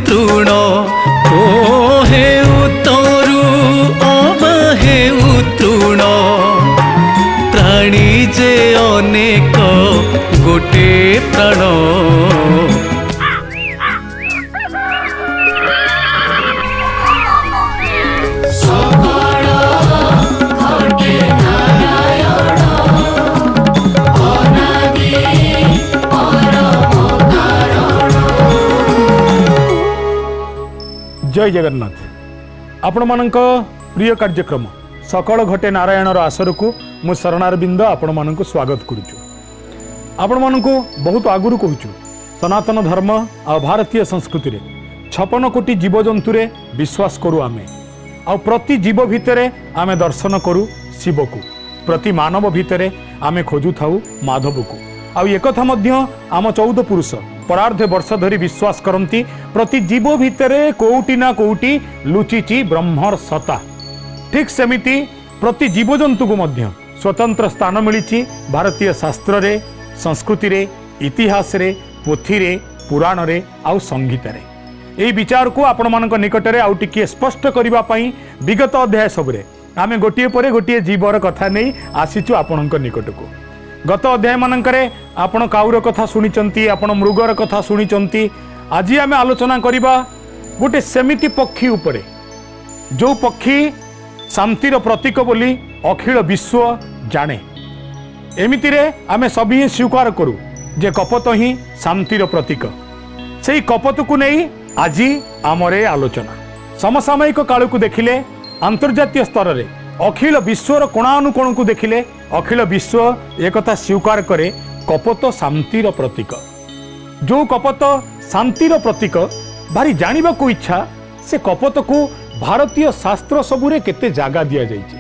तृण ओ हेउ तरु अबा हेउ तृण प्राणी जे अनेक गोटे प्राण जय जगन्नाथ। आपण मानक प्रिय कार्यक्रम सकल घटे नारायणर आसर को मु शरणारविंद आपण मानक स्वागत करुचु। आपण मानक बहुत आगुरी कहूँ सनातन धर्म आ भारतीय संस्कृति रे 56 कोटी जीवजंतु रे विश्वास करू आमे आ प्रति जीव भितरे आमे दर्शन करू शिव को प्रति मानव भितरे आमे खोजु थाउ माधव को आ एकथा मध्य आम 14 पुरुष परार्ध वर्ष धरी विश्वास करती प्रति जीव भितरे कोउटी ना कोउटी लुचिची ब्रह्मर सत्ता। ठीक सेमिति प्रति जीवजंतु को मध्य स्वतंत्र स्थान मिली भारतीय शास्त्र रे संस्कृति रे इतिहास रे पोथी रे पुराण रे आउ संगीत रे एई विचार को आपण मानक निकट रे आउ टिके स्पष्ट करिबा पई विगत अध्याय सबरे आमे गोटिए परे गोटिए जीवर कथा नै आसीचु आपणक निकट को। गत अध्याय मानकरे आपण काउर कथा शुणिचंती आपण मृगर कथा शुणिचंती। आज आम आलोचना करिबा गोटे सेमिति पक्षी उपरे जो पक्षी शांतिर प्रतीक बोली अखिल विश्व जाने। एमिति रे आमे सभी स्वीकार करू जे कपत ही शांतिर प्रतीक। सेही कपत को नहीं आज आमरे आलोचना समसामयिक काल को देखिले अंतर्जातीय स्तर रे अखिल विश्वर कोणानुकोण को देखिले अखिल विश्व एकथा स्वीकार करे कपत शांतिर प्रतीक। जो कपत शांतिर प्रतीक भारी जानिबा को इच्छा से कपत को भारतीय शास्त्र सबुरे केते जागा दिया जाइछि।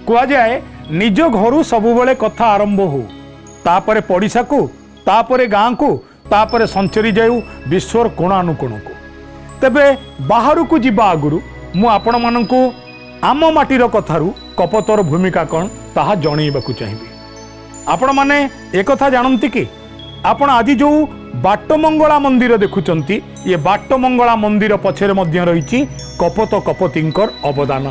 कुआ जाए निज घरु सबुबले कथा आरंभ हो तापरे पड़िसा को तापरे गाँ को तापरे संचरी जाऊ विश्वर कोणानुकोण को। तेबे बाहर को जिबा आगुरु मु आपण माननकु आम माटीर कथारू कपतर भूमिका कौन ताहा जणैबाकू चाहिए। आपण माने एकथा जानती कि आपण आज जो बाटमंगला मंदिर देखुचंती ये बाटमंगला मंदिर पछरे मध्य रही कपत कपतिंकर अवदान।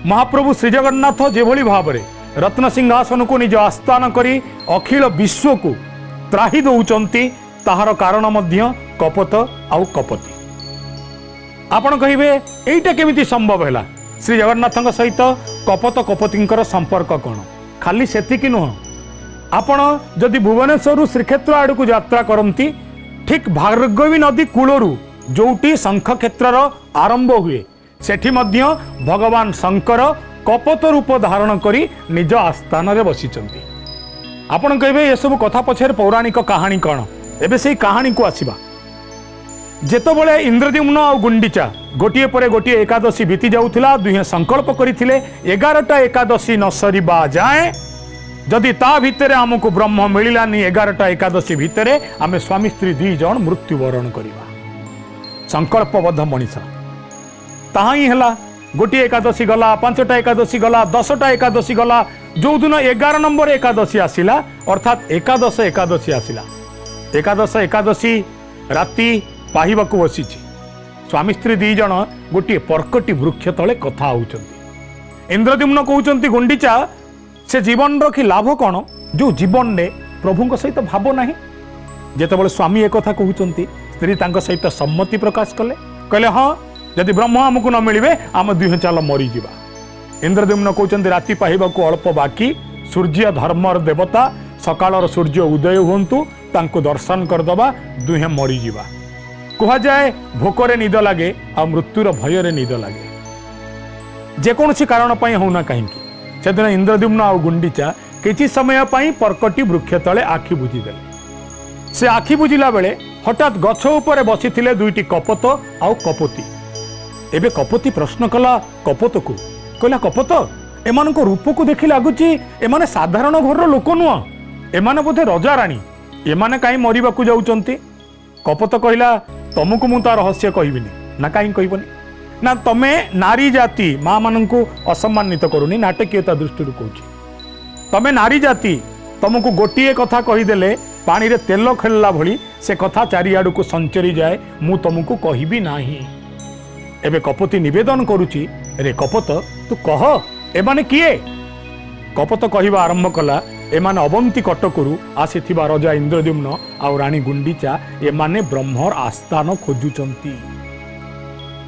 महाप्रभु श्री जगन्नाथ जेभली भावरे रत्न सिंहासन को निज आस्थान करी अखिल विश्व को त्राही दौचंती ताहार कारण मध्य कपत आउ कपति। आपण कहिबे एइटा केमिति संभव हैला श्री जगन्नाथ सहित कपत कपतिंकर संपर्क कौन खाली सेतिकी नुह। आपण जदि भुवनेश्वर श्रीक्षेत्र आड़ को यात्रा करती ठीक भार्गवी नदी कूलरू जोटी शंख क्षेत्र आरंभ हुए सेठी मध्य भगवान शंकर कपत रूप धारण करी निज आस्थान रे बसिचंती। आपण कहबे ये सब कथा पछर पौराणिक कहानी कौन एबे सेही कहानी को आसीबा। जेतबले इंद्रद्युम्न और गुंडीचा गोटिए परे गोटिए एकादशी बीती जाउथिला दुहे संकल्प करिथिले 11टा एकादशी न सरीबा जाए जदि ता भितरे हमको ब्रह्म मिलिलानी 11टा एकादशी भितरे आमे स्वामी स्त्री दी जण मृत्युवरण करिबा। संकल्पबद्ध मनीषा ताहा ही हला। गोटिए एकादशी गला 5टा एकादशी गला 10टा एकादशी गला जो दिन 11 नंबर एकादशी आसिला अर्थात एकादश एकादशी आसिला। एकादश एकादशी राति पाहिबाकू बसीची स्वामी स्त्री दी जण गोटे पर्कटी वृक्ष तले कथा होउचंती। इंद्रद्युम्न कहउचंती गुंडीचा से जीवन रखी लाभ कौन जो जीवन ने प्रभु सहित भाव नाही। जेतेबेले स्वामी एक कथा कहउचंती स्त्री तांको सहित सम्मति प्रकाश कले कहले हाँ जदि ब्रह्म हमको न मिलिबे आम दुहे चाल मरी जिबा। इंद्रद्युम्न कहउचंती राति पाहिबाकू अल्प बाकी सूर्य धर्मर देवता सकाळर सूर्य उदय हुंतु तांको दर्शन करदबा दुहे मरी जिबा। कह जाए भोकरे निद लगे आ मृत्युर भयर निद लगे जेकोसी कारण होना कहीं से दिन इंद्रद्युम्न आ गुंडीचा किछि समय पर्कटी वृक्ष तले आखि बुझीदेले। से आखि बुझिला बेले हठात गछ उपरे बसी दुईटी कपत आउ कपति। एबे कपति प्रश्न कला कपत को कहला कपत एमान रूप को देखि लगुची एमाने साधारण घर लोक नुह एमाने बोधे रजा राणी एमाने कहीं मरिबाकू जाउचंती। कपत कहला तुमको मु ता रहस्य कहबिनी ना कहीं कहबनी ना तमे नारी जाति माँ मानू असम्मानित करूनी नाटकीयता दृष्टि कहूँ तमे नारी जाति तुमको गोटे कथा कहीदेले पानी रे तेल खेलला भली से कथा चारिआडू को संचरी जाए मु तुमको कहबी नाही। एबे कपति निवेदन करुची रे कपत तू कह एमाने किए। कपत कहवा आरंभ कला एमाने अवंती कटकरू आसीथिबा राजा इंद्रद्युम्न आ रानी गुंडीचा एमाने ब्रह्मर आस्थान खोजुचंती।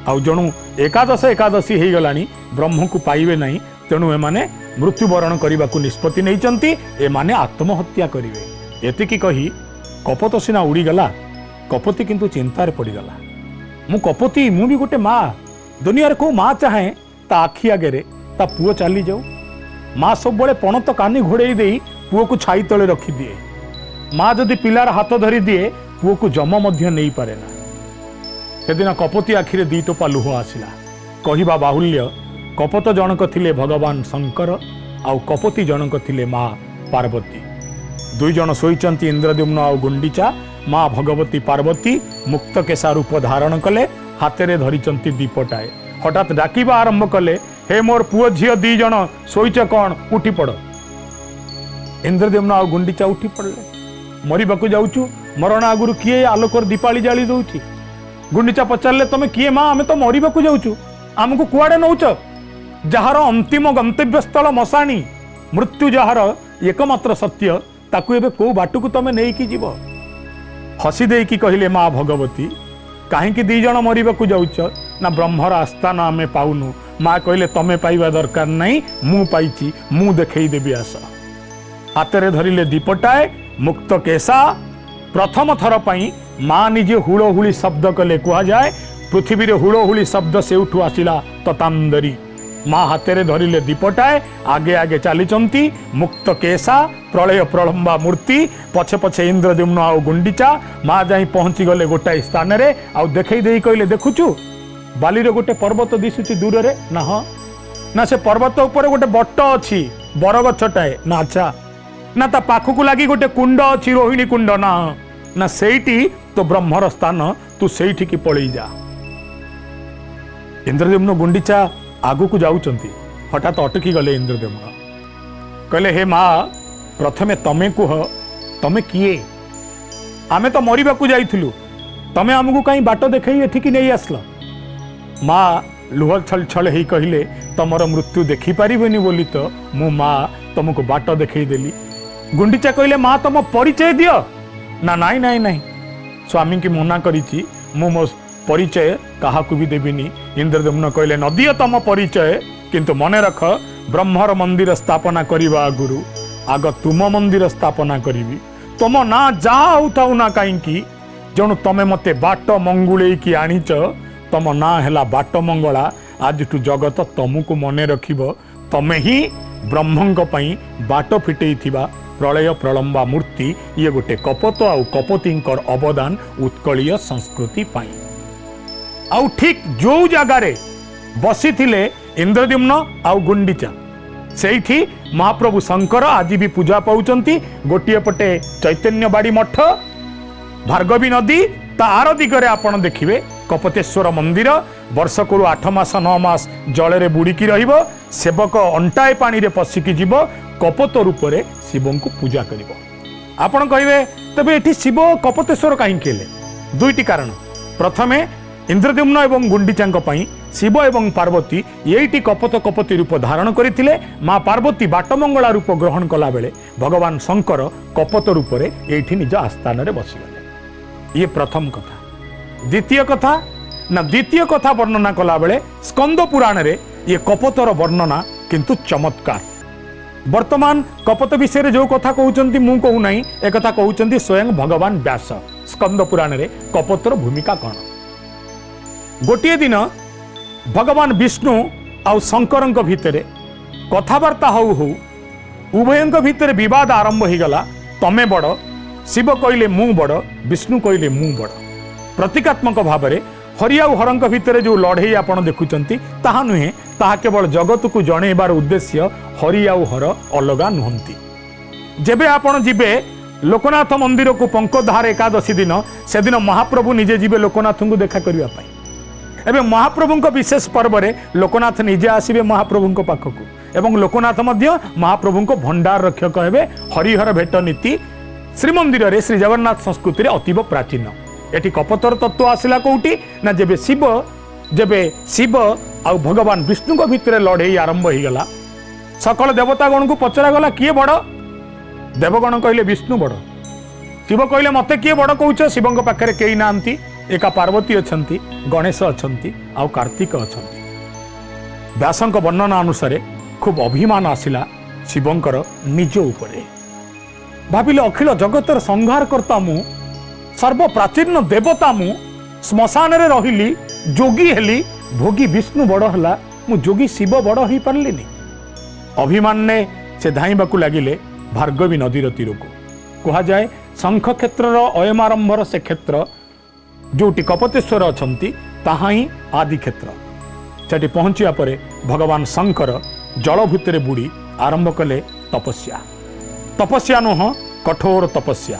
आउ जणु एकादश एकादशी हो गलानी ब्रह्म को पाइबे नहीं तेणु एमाने मृत्युवरण करने को निष्पत्ति नहीं एमाने आत्महत्या करिवे। एतिकी कही कपत सिना उड़ीगला कपति किंतु चिंतार पड़गला। मु कपति मु भी गोटे माँ दुनिया को माँ चाहे ता आखि आगे ता पुओ चली जाऊ। माँ सब बड़े पणत कानी घोड़े दे पुओ को छाई तले रखी दिए। माँ जदि पिलार हाथ धरी दिए पुओ को जम मध्य नहीं पारे ना। सेदिन कपति आखिरे दी टोपा लुह आसिला। कहवा बाहुल्य कपत जनक थिले भगवान शंकर आउ कपति जनक थिले माँ पार्वती। दुई जन शोइचंती इंद्रद्युम्न आउ गुंडीचा। माँ भगवती पार्वती मुक्त केशा रूप धारण कले हाथे धरिचंती दीपटाए। हठात डाकिबा आरंभ कले हे मोर पुओ झियो दी जन शोइच कौन उठी पड़। इंद्रद्युम्न आउ गुंडीचा उठी पड़ले। मरिबाकू जाउछु मरण आगुरु किए आलोकर दीपाली जाली दउछि। गुंडीचा पचारे तमे किए माँ आमे तो मरिबाकू जाउछु आमको कुआडे नौच। जार अंतिम गंतव्य स्थल मशाणी मृत्यु जार एकमात्र सत्य ताकू एबे को बाटू तमे नहीं कि जीव। हसी देकी कहले माँ भगवती कहीं दी जन मरिबाकू जाउच ना ब्रह्मर आस्थान आमे पाउनु। माँ कहले तमे पाइबा दरकार नहीं मु पाइची मु देखई देबी आस। हाथ धरिले दीपटाए मुक्त केशा। प्रथम थर पाई माँ निजे हुड़हुड़ी शब्द कले कह जाए पृथ्वी रे हुड़हुड़ी शब्द से उठू आसिला ततांदरी। माँ हाथे धरिले दीपटाए आगे आगे चलीचंती मुक्त केशा प्रलय प्रलंबा मूर्ति पछे पछे इंद्रद्युम्न आउ गुंडीचा। माँ जाई पहुंची गले गोटाए स्थान रे आउ देखई देई कहले देखुचु बाली रे गोटे पर्वत दिसुची दूर रे ना हाँ ना से पर्वत ऊपर गोटे बट अछि बरगछटाए ना अच्छा ना ता पाखकू लागी गोटे कुंड अछि रोहिणी कुंड ना ना सेठी तो ब्रह्मर स्थान तू सेठी की पळई जा। इंद्रद्युम्न गुंडीचा आगु को जाउचंती हठात अटकी गले। इंद्रद्युम्न कहले हे माँ प्रथमे तमे कुह तमे किए। आमे तो मरिबाकू जाइथिलु तमे हमकु कहीं बाट देखई एठिकी नहीं आसला। माँ लुह छल छल ही कहले तमर मृत्यु देखी पारिबेनी बोली तो मु माँ तुमको बाट देखई देली। गुंडीचा कहले माँ तुम परिचय दियो ना नाई नाई नाई स्वामी की मना करिछि मु मो परिचय काहाकू भी देविनी। इंद्रद्युम्न कहले न दियो तम परिचय किंतु मने रख ब्रह्मर मंदिर स्थापना करिबा गुरु आग तुम मंदिर स्थापना करिबी। तुम ना जा उठाऊ ना कहीं जणु तमे मते बाट मंगुले की आनीच तम ना हैला बाट मंगला। आज टू जगत तुमको मने रखिबो तमे ही ब्रह्मंक पई बाट फिटेई थिबा प्रलय प्रलंबा मूर्ति। ये गोटे कपत आउ कपतिंकर अवदान उत्कलीय संस्कृति पाई। आउ ठीक जो जगारे बसी थिले इंद्रद्युम्न आउ गुंडीचा सेठी महाप्रभु शंकर आज भी पूजा पाउचंती। गोटिए पटे चैतन्य बाड़ी मठ भार्गवी नदी तार दिगरे आपण देखिबे कपतेश्वर मंदिर वर्षक 8 मास 9 मास जल बुड़ीकी रहिबो। सेवक अंटाए पानी रे पशिकी जीव कपत रूप रे शिव को पूजा करिबो। आपण कहिबे तबे एठी शिव कपतेश्वर काहे केले। दुईटी कारण प्रथमे इंद्रद्युम्न एवं गुंडीचांक पई शिव एवं पार्वती एइटी कपत कपति रूप धारण करथिले। माँ पार्वती बाटमंगला रूप ग्रहण कला बेले भगवान शंकर कपत रूप रे एइठी निज आस्थान रे बसिगले। ये प्रथम कथा। द्वितीय कथा ना द्वितीय कथा वर्णना कला बेले स्कंद पुराण रे ये कपतर वर्णना किंतु चमत्कार। वर्तमान कपत विषय जो कथा कहउचंती मु कहू नाही ए कथा कहउचंती स्वयं भगवान व्यास स्कंद पुराण रे कपतर भूमिका कौन। गोटे दिन भगवान विष्णु आउ शंकरंक भितरे कथबार्ता हऊ हऊ उभयंक भितरे विवाद आरंभ हो गला। तमे बड़ शिव कहले मु बड़ विष्णु कहले मु बड़। प्रतीकात्मक भाव में हरि आउ हरंक भितरे जो लड़े आपण देखुचंती ताहा नुहे ताहा केवल जगत को जणेबार उद्देश्य हरि आउ हर अलगा नुहंती। जेबे आपण जिबे लोकनाथ मंदिर को पंकधार एकादशी दिन से दिन महाप्रभु निजे जिबे लोकनाथ को देखा करबा पाई। एबे महाप्रभुंक विशेष पर्व रे लोकनाथ निजे आसीबे महाप्रभुंक पाखकू एवं लोकनाथ मध्य महाप्रभुंक भंडार रक्षक हेबे। हरिहर भेट नीति श्रीमंदिर रे श्री जगन्नाथ संस्कृति रे अतीव प्राचीन। एटी कपतर तत्व आसिला कोउटी ना जेबे शिव आ भगवान विष्णु को भितर लड़ाई आरंभ हो गला। सकल देवतागण को पचरा गला किए बड़? देवगण कहले विष्णु बड़। शिव कहले मते किए बड़ कहउछ? शिवंक पाखरे केही नांती, एका पार्वती अछंती, गणेश अछंती आ कार्तिक अछंती। व्यासंक वर्णना अनुसार खूब अभिमान आसिला शिवंकर निज उपरे। भाविले अखिल जगतर संहार करता मु, सर्व प्राचीन देवता मु, श्मशान रे रहिली, जोगी हेली, भोगी विष्णु बड़ हला, मु जोगी शिव बड़ हो पारलिनी। अभिमान ने से धाइबाकू लागिले भार्गवी नदीर तीरको। कहा जाए शंख क्षेत्र अयमारंभर से क्षेत्र जोटी कपतेश्वर अछंती ताहा ही आदि क्षेत्र। सेठी पहुंचिया परे भगवान शंकर जल भितर बुड़ी आरंभ कले तपस्या। तपस्या नुह कठोर तपस्या।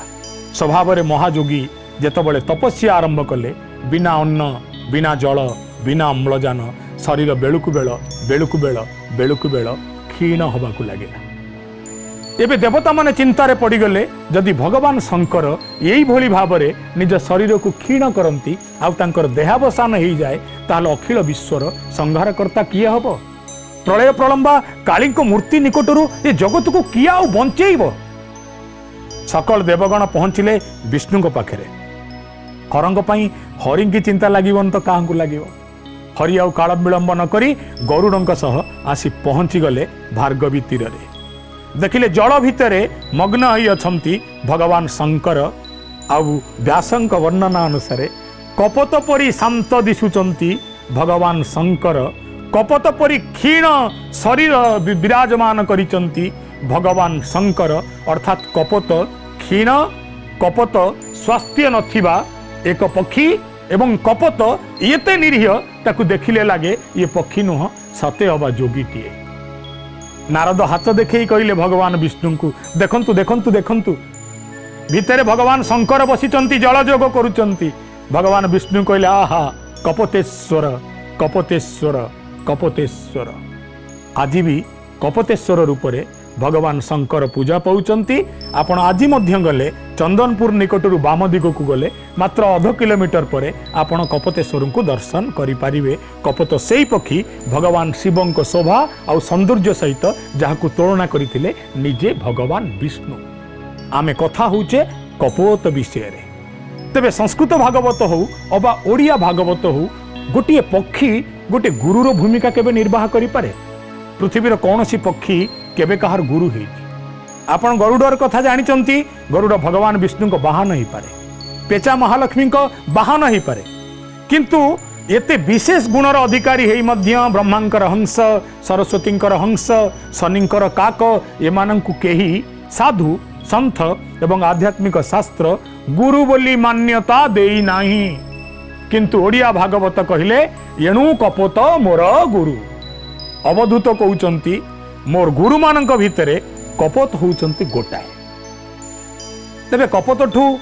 स्वभाव रे महायोगी जेतबळे तपस्या आरंभ कले बिना अन्न, बिना जल, बिना अम्लजान शरीर बेलुकु बेल क्षीण होबाकू लगे। एबे देवता माने चिंतारे पड़गले जदि भगवान शंकर यही भली भावरे निज शरीर को क्षीण करती आउ तांकर देहावसान हो जाए ताहले अखिल विश्वर संहारकर्ता किए हब? प्रलय प्रलंबा काली मूर्ति निकटरू ए जगत को किए आउ बंचेइब? सकल देवगण पहुंचिले विष्णु पाखरे। हरंग पई हरिंकी चिंता लागिबन तो काहू लागिब? हरि आउ काल विलंब न करी गरुड़ंक सह आसी पहुंची गले भार्गवी तीर रे। देखिले जल भितरे मग्न होई अछंती भगवान शंकर। आउ व्यासंक वर्णना अनुसार कपत परी शांत दिशुचंती भगवान शंकर। कपत परी क्षीण शरीर विराजमान करिचंती भगवान शंकर। अर्थात कपत क्षीण, कपत स्वास्थ्य नथिबा एक पक्षी एवं कपत एते निरीह ताकू देखिले लागे ये पक्षी नुह सते अबा जोगीटीए। नारद हाथ देखई कहले भगवान विष्णु को, देखंतु देखंतु देखंतु भितरे भगवान शंकर बसिचंती जल जोग करूचंती। भगवान विष्णु कहले आहा कपतेश्वर कपतेश्वर कपतेश्वर। आज भी कपतेश्वर रूपरे भगवान शंकर पूजा पाउचंती। आपण आज मध्य गले चंदनपुर निकटरू बाम दिग को गले मात्र अध किलोमीटर परे आपण कपतेश्वर को दर्शन करि पारिबे। कपत सेई पक्षी भगवान शिवंक शोभा और सौंदर्य सहित जहाकू तुलना करथिले निजे भगवान विष्णु। आमे कथा होचे कपोत विषय रे। तेबे संस्कृत भागवत हो अबा ओडिया भागवत हो गोटे पक्षी गोटे गुरुर भूमिका केबे निर्वाह करि पारे? पृथ्वीर कौन सी पक्षी केबे कहार गुरु है? आपण गरुडर कथा जानिचंती। गरुड़ भगवान विष्णु को बाहन ही पारे, पेचा महालक्ष्मी को बाहन ही पारे, किंतु एते विशेष गुणर अधिकारी हेई मध्य ब्रह्मांकर हंस, सरस्वतींकर हंस, शनिंकर काक एमानंकु केही साधु संत एवं आध्यात्मिक शास्त्र गुरु बोली मान्यता देई नाही। किंतु ओडिया भागवत कहिले एणु कपोत मोर गुरु। अवधूत कहउचंती मोर गुरु मानक भितरे कपोत होउचंती गोटाए। तेबे कपोतठू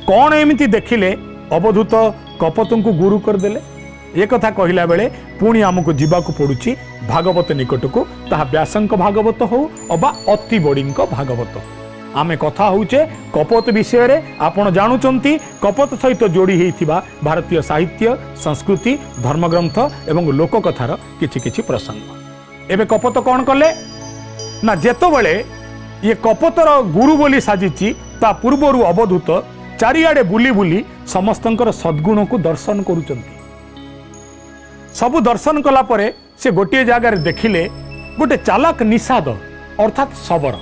कौन एमिति देखिले अवधूत कपोतंकु गुरु करदेले? एक कथा कहिला बेले पुणी आमको जीवाकू पड़ुछि भागवत निकटकू, ताहा व्यासंक भागवत हो अबा अति बड़ींक भागवत। आमे कथा होउचे कपोत विषय रे। आपण जानुचंती कपोत सहित जोड़ी हेइथिबा भारतीय साहित्य, संस्कृति, धर्मग्रंथ एवं लोककथार किछि किछि प्रसंग। एबे कपोत कौन कले ना जेतबेले ये कपोतर गुरु बोली साजिची ता पूर्वरु अवधूत चारिआडे बुली बुली समस्तंकर सद्गुण को दर्शन करूचंती। सबु दर्शन कला परे से गोटे जगार देखिले गोटे चालाक निषाद अर्थात शबर।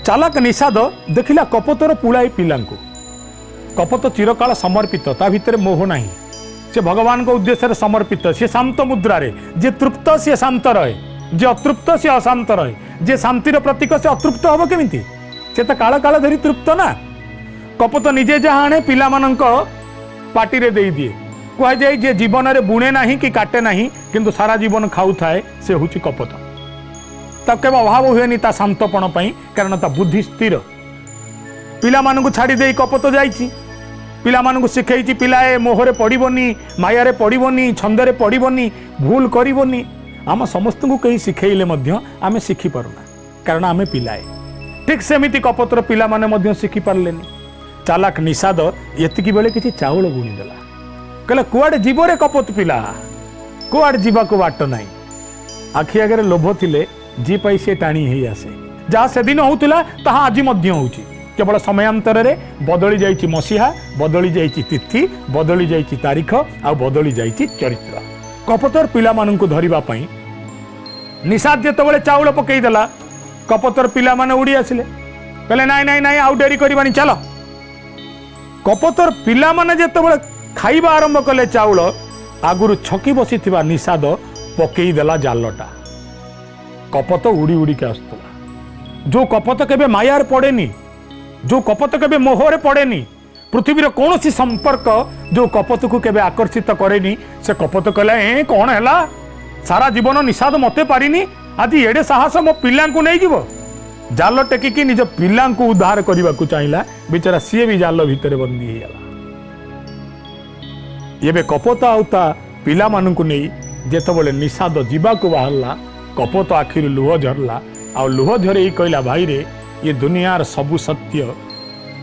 चालाक निषाद देखिला कपोतर पुଳାଇ पिलांकु। कपोत चिरकाल समर्पित, ता भितर मोह नाही। से भगवान को उद्देश्य समर्पित, से शांत मुद्रा रे। जे तृप्त से शांत रहे, जे अतृप्त से अशांत रहे। जे शांतिर प्रतीक से अतृप्त हम केमिति? से तो काल काल धरी तृप्त ना। कपोत निजे जहाँ आने पिला मानक पार्टी रे दे दिए। कह जाए जे जीवन रे बुणे नाही कि काटे नाही किंतु सारा जीवन खाऊ थाए से हुची कपोत। तब केवल अभाव हुएनी ता शांतपण पई, कारण ता बुद्धि स्थिर। पिला मानक छाड़ी दे कपोत जाइछि। पिला मानक शिखैछि पिलाए मोहरे पड़िबनी, मायारे पड़िबनी, छंदरे पड़िबनी, भूल करिबनी। आम समस्त को कहीं शिखैले मध्य आमे शिखि पारुना, कारण आमे पिलाए। ठीक सेमिति कपतर पिला माने मध्य शिखि पारलेनी। चालाक निषाद एतिकी बेले किछि चाउल बुणीदेला, कहला कुआडे जीव रे कपत पिला, कुआडे जीवाको बाट नाही। आखि आगे लोभ थिले जी पाई से टाणी हेई आसे। जहाँ से दिन होउतिला ताहा आज मध्य होउची, केवल समयांतर रे बदली जाइछि मसीहा, बदली जाइछि तिथि, बदली जाइछि तारीख, आ बदली जाइछि चरित्र। कपतर पिला माननकु धरिबा पई निषाद जेतबेले चाउल पकेई देला, कपतर पिला माने उड़ी आसिले, कहले नाई नाई नाई आउ डेरी करबानी चलो। कपतर पिला माने जेतबेले खाइबा आरंभ कले चाउल, आगुरु छकी बसिथिबा निषाद पकेई देला जालटा। कपत उड़ी उड़ी के आसुला। जो कपत केबे मायार पड़ेनी, जो कपत केबे मोहरे पड़ेनी, पृथ्वीर कौन सी संपर्क जो कपत को केबे आकर्षित करेनी, से कपत कहला ए कौन हैला, सारा जीवन निषाद मते पारिनी, आज एडे साहस मो पिला को नहीं जीवो। जाल टेकिकी निज पिला को उद्धार करने को चाहिला, बेचारा सी भी जाल भितर बंदी हो गला। एबे कपत आउता पिला मानकु नहीं जेतबेले निषाद जीवा को बाहरला, कपत आखिर लुह झरला, आ लुह झरे कहला भाई रे ये दुनियार सबु सत्य,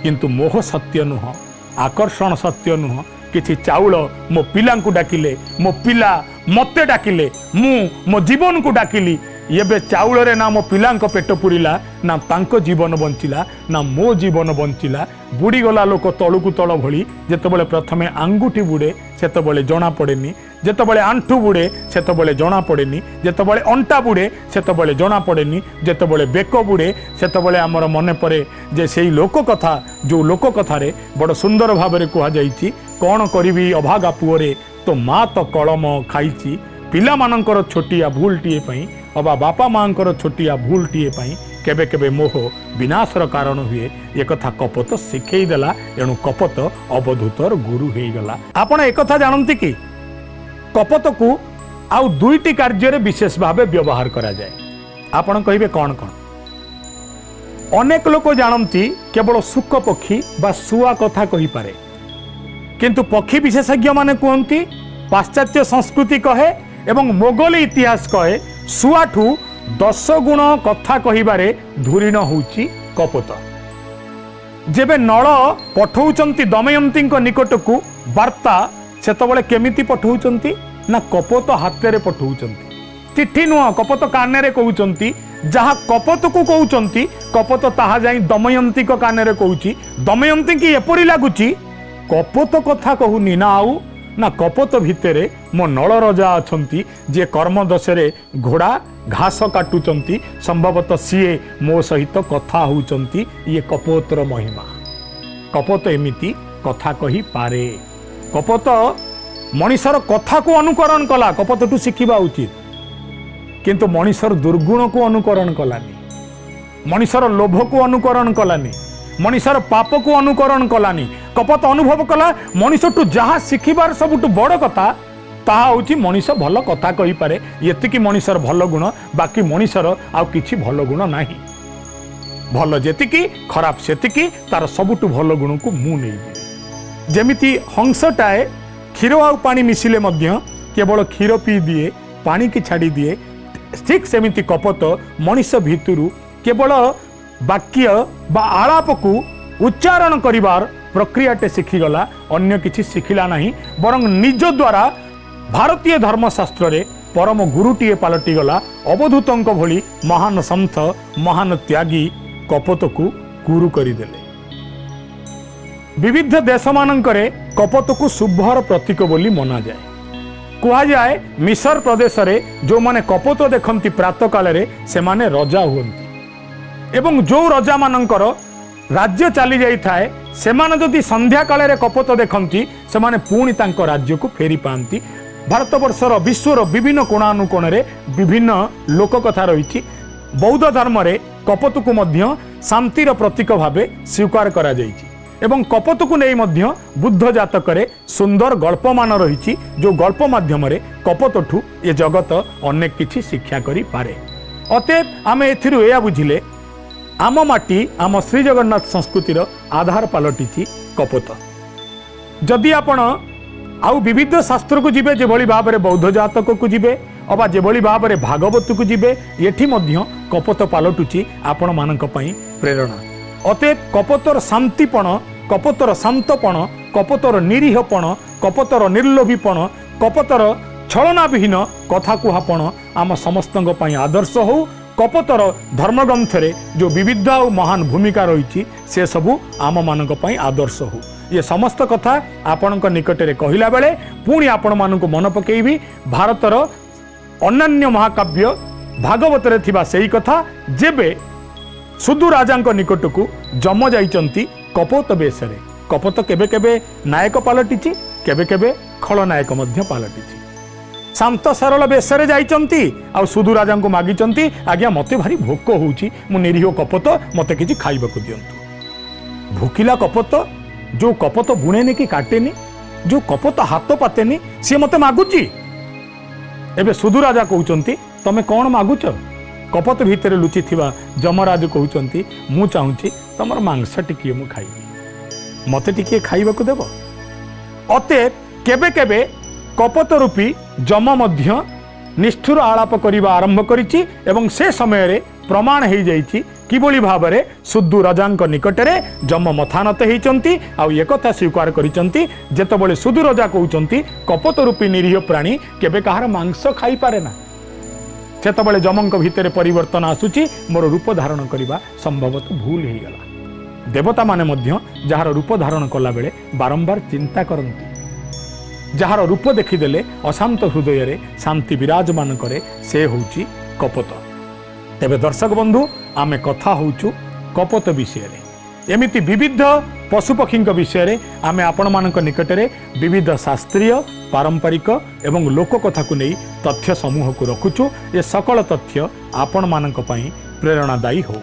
किंतु मोह सत्य नुह, आकर्षण सत्य नुह। किछि चाउल मो पिला को डाकिले, मो पिला मते डाकिले, मो जीवन को डाकिली। एबे चाउल रे ना मो पिला पेट पुरिला, ना तांको जीवन बंचिला, ना मो जीवन बंचिला। बुड़ी गला लोक तलुकु तल भली। जेतबेले प्रथमे आंगुठी बुड़े सेतबेले जना पड़ेनी, जेतबेले आंठू बुड़े सेतबेले जना पड़ेनी, जेतबेले अंटा बुड़े सेतबेले जना पड़ेनी, जेतबेले बेक बुड़े सेतबेले आमर मने पड़े जे सेई लोक कथा, जो लोक कथा रे बड़ सुंदर भाबरे कुहा जाईची, कौन करिवि अभागा पुओरे तो माँ तो कलम खाइची। पिला मानकर छोटिया भूलटीए पई अबा बापा मांकर छोटिया भूलटीए पई केबे केबे मोह विनाशर कारण हुए, एक कथा कपत शिखई देला। एणु कपत अवधूतर गुरु हो गला। आपण एक कथा जानती कि कपत को आउ दुईटी कार्य रे विशेष भावे व्यवहार करा जाए। आपण कहिबे कौन कौन? अनेक लोक जानती केवल सुक पक्षी बा सुआ कथा कहि पारे, किंतु पक्षी विशेषज्ञ माने कहती पाश्चात्य संस्कृति कहे एवं मोगली इतिहास कहे सुआठू 10 गुण कथा कहिबारे धुरीण होउची कपत। जेबे नळ पठौचंती दमयंती निकट को वार्ता, सेतबेले केमिति पठौचंती ना कपत हाथ रे पठौचंती, चिट्ठी नुह कपत काने रे कहउचंती। जहाँ कपत को कहउचंती कपत ताहा जाई दमयंती को काने रे कहउची। दमयंती की एपरि लागुची कपत कथा कहूनी ना आउ ना कपत भितरे मो नल रजा अछंती जे कर्म दशरे घोड़ा घास काटुचंती, संभवतः सीए मो सहित कथा होउचंती। ये कपोतर महिमा। कपत एमिति कथा कही पारे। कपत मनीषर कथा को अनुकरण कला, कपतटू शिखिबा उचित, किंतु मनीषर दुर्गुण को अनुकरण कलानी, मनीषर लोभ को अनुकरण कलानी, मनीषर पाप को अनुकरण कलानी। कपत अनुभव कला मनीषटू जहाँ शिखिबार सबुठू बड़ कथा ताहा होची मनीष भल कथा कहि पारे। एतिकी मनीषर भल गुण, बाकी मनीषर आउ किछि भल गुण नाही। भल जेतिकी खराब सेतिकी, तार सबुठू भल गुण को मु नै दिए। जेमिति हंसटाए क्षीर आउ पानी मिसिले मध्य केवल क्षीर पी दिए, पानी की छाड़ी दिए, ठीक सेमिति कपत मनीष भितरु केवल वाक्य बा आलाप को उच्चारण करिवार प्रक्रियाटे शिखिगला, अन्य किछि शिखिला नहीं। बरं निज द्वारा भारतीय धर्मशास्त्र रे परम गुरुटीए पालटी गला। अवधूतंक भली महान संत, महान त्यागी कपत को गुरु करिदेले। विविध देश मानंकरे कपत को शुभर प्रतीक बोली मना जाए। कुहा जाए मिसर प्रदेश रे जो माने कपत देखंती प्रातः काल रे से माने राजा हुंती, एवं जो राजा मानंकर राज्य चली जाई थाए से माने जदि संध्या काल रे कपत देखंती से माने पुणी तांको राज्य को फेरी पांती। भारतवर्षर विश्वर विभिन्न कोणानुकोण रे विभिन्न लोक कथा रही। बौद्ध धर्म रे कपत को मध्य शांतिर प्रतीक भावे स्वीकार करा जाइछि, एवं कपत को नहीं मध्य बुद्ध जातक रे सुंदर गल्पमान रही, जो गल्प माध्यम रे कपतठू ये जगत अनेक किछि शिक्षा करि पारे। अतएव आमे एथिरु एया बुझिले आम माटी आम श्री जगन्नाथ संस्कृतिर आधार पलटि कपत। जदि आपण आउ विविध शास्त्र को जिबे, जेभली भाव में बौद्ध जातक को जिबे अबा जेभली भाव में भागवत को जिबे, एठी मध्य कपत पलटुची आपण मानक पई ପ୍ରେରଣା। ଅତଏବ କପତର ଶାନ୍ତିପଣ, କପତର ଶାନ୍ତପଣ, କପତର ନିରୀହପଣ, କପତର ନିର୍ଲୋଭୀପଣ, କପତର ଛଳନାବିହୀନ କଥା କୁହାପଣ ଆମ ସମସ୍ତଙ୍କ ପାଇଁ ଆଦର୍ଶ ହେଉ। କପତର ଧର୍ମଗ୍ରନ୍ଥରେ ଯେଉଁ ବିବିଧ ଆଉ ମହାନ ଭୂମିକା ରହିଛି ସେସବୁ ଆମମାନଙ୍କ ପାଇଁ ଆଦର୍ଶ ହେଉ। ये समस्त कथा आपणक निकटरे कहला बेले पुणी आपण मानकु मन पकेइबी भारतर अन्यान्य महाकाव्य भागवतरे थिबा सेही कथा जेबे सुदू राजांक निकटकू जम जाइचंती कपोत बेसरे। कपोत केबे केबे नायक पालटिची, केबे केबे खलनायक मध्य पालटिची। शांत सरल बेसरे जाइचंती आ सुदू राजांकु मागिचंती आज्ञा मते भारी भोक होउची, मु निरीह कपोत मते किछि खाइबाकू दियंतु। भूकिला कपोत जो कपत बुणेनि कि काटेनि, जो कपत हाथ पातेनि सी मते मागुची। एबे सुदू राजा कहउचंती तमे कोन मागुच? कपत भितर लुचि थिबा जमराज कहउचंती मु चाहूची तमर मांस टिकिए मु खाइबी, मते टिकिए खाइबाकू देबो। अते केबे केबे कपत रूपी जम मध्य निष्ठुर आलाप करिबा आरंभ करिछि एवं से समय रे प्रमाण हेई जाइछि किभଳି भाबरे सुदू राजांक निकटरे जम मथानत हेइचंती आ एकथा स्वीकार करिचंती जेतबळे सुदू राजा कहउचंती कपत रूपी निरीह प्राणी केबे कहार मांस खाई पारे ना, सेतबळे जमंक भितरे परिवर्तन आसुची, मोर रूप धारण करिबा संभवतः भूल हेई गला। देवता माने मध्य जहार रूप धारण कला बेले बारंबार चिंता करंती, जहार रूप देखिदेले अशांत हृदय रे शांति विराजमान करे से होउची कपत। तेबे दर्शक बंधु आमे कथा होउचु कपत विषय रे। एमिति विविध पशुपक्षी विषय रे आमे आपण मानक निकटरे विविध शास्त्रीय पारंपरिक एवं लोक कथा को नहीं तथ्य समूह को रखुचु। ये सकल तथ्य आपण मानक पई प्रेरणादायी हो।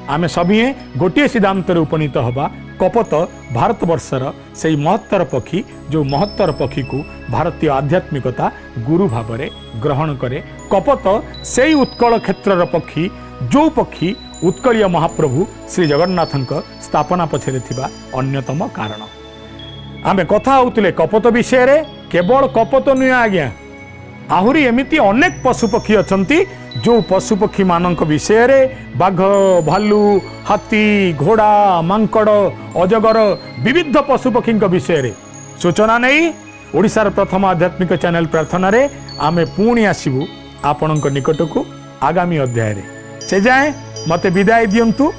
आमे सभी गोटे सिद्धांत उपनीत हवा कपत भारतवर्षर से महत्तर पक्षी जो महत्तर पक्षी को भारतीय आध्यात्मिकता गुरु भाव में ग्रहण करे। कपत से उत्कल क्षेत्रर पक्षी जो पक्षी उत्कलीय महाप्रभु श्री जगन्नाथंक स्थापना पछरे थिबा अन्यतम कारण। आमे कथा होउतिले कपत विषय रे। केवल कपत नुहे आज्ञा, आहुरी एमिति अनेक पशुपक्षी अछंती जो पशुपक्षी मानक विषय रे बाघ, भालू, हाथी, घोड़ा, मांकड़, अजगर विविध पशुपक्षी विषय रे सूचना नहीं ओडिशार प्रथम आध्यात्मिक चैनल प्रार्थना रे आमे पुणी आसीबु आपणक निकटकू आगामी अध्याय रे। से जाए मते विदाय दियंतु।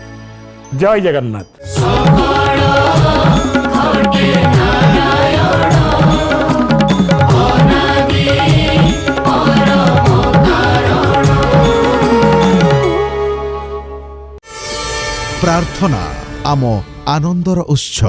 जय जगन्नाथ। प्रार्थना आम आनंदर उत्स।